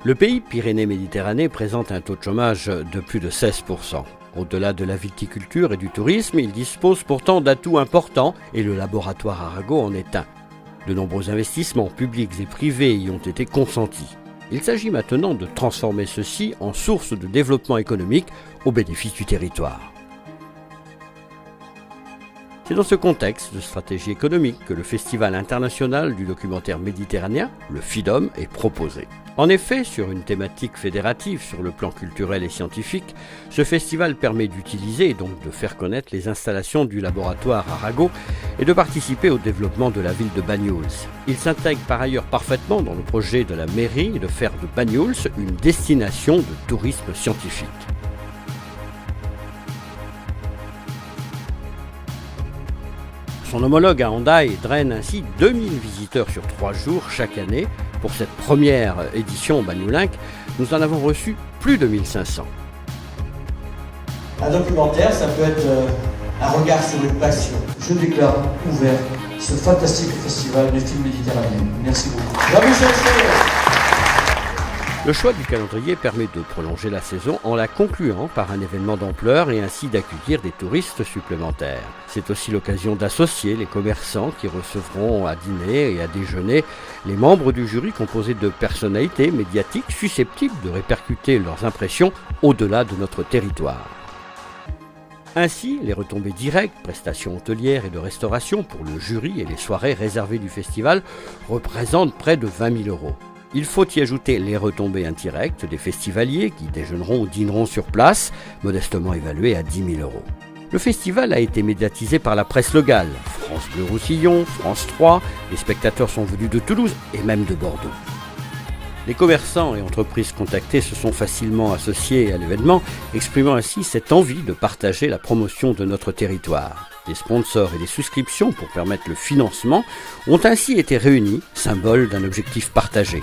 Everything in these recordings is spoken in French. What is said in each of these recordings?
Le pays Pyrénées-Méditerranée présente un taux de chômage de plus de 16%. Au-delà de la viticulture et du tourisme, il dispose pourtant d'atouts importants et le laboratoire Arago en est un. De nombreux investissements publics et privés y ont été consentis. Il s'agit maintenant de transformer ceci en source de développement économique au bénéfice du territoire. C'est dans ce contexte de stratégie économique que le Festival international du documentaire méditerranéen, le FIDOM, est proposé. En effet, sur une thématique fédérative sur le plan culturel et scientifique, ce festival permet d'utiliser et donc de faire connaître les installations du laboratoire Arago et de participer au développement de la ville de Banyuls. Il s'intègre par ailleurs parfaitement dans le projet de la mairie de faire de Banyuls une destination de tourisme scientifique. Son homologue à Hendaye draine ainsi 2000 visiteurs sur 3 jours chaque année. Pour cette première édition au Banyulinck, nous en avons reçu plus de 1500. Un documentaire, ça peut être un regard sur une passion. Je déclare ouvert ce fantastique festival de films méditerranéens. Merci beaucoup. Le choix du calendrier permet de prolonger la saison en la concluant par un événement d'ampleur et ainsi d'accueillir des touristes supplémentaires. C'est aussi l'occasion d'associer les commerçants qui recevront à dîner et à déjeuner les membres du jury composé de personnalités médiatiques susceptibles de répercuter leurs impressions au-delà de notre territoire. Ainsi, les retombées directes, prestations hôtelières et de restauration pour le jury et les soirées réservées du festival représentent près de 20 000 €. Il faut y ajouter les retombées indirectes des festivaliers qui déjeuneront ou dîneront sur place, modestement évaluées à 10 000 €. Le festival a été médiatisé par la presse locale, France Bleu Roussillon, France 3, les spectateurs sont venus de Toulouse et même de Bordeaux. Les commerçants et entreprises contactés se sont facilement associés à l'événement, exprimant ainsi cette envie de partager la promotion de notre territoire. Des sponsors et des souscriptions pour permettre le financement ont ainsi été réunis, symbole d'un objectif partagé.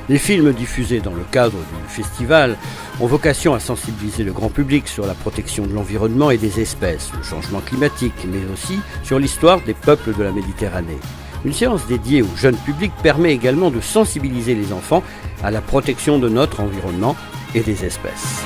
Les films diffusés dans le cadre du festival ont vocation à sensibiliser le grand public sur la protection de l'environnement et des espèces, le changement climatique, mais aussi sur l'histoire des peuples de la Méditerranée. Une séance dédiée au jeune public permet également de sensibiliser les enfants à la protection de notre environnement et des espèces.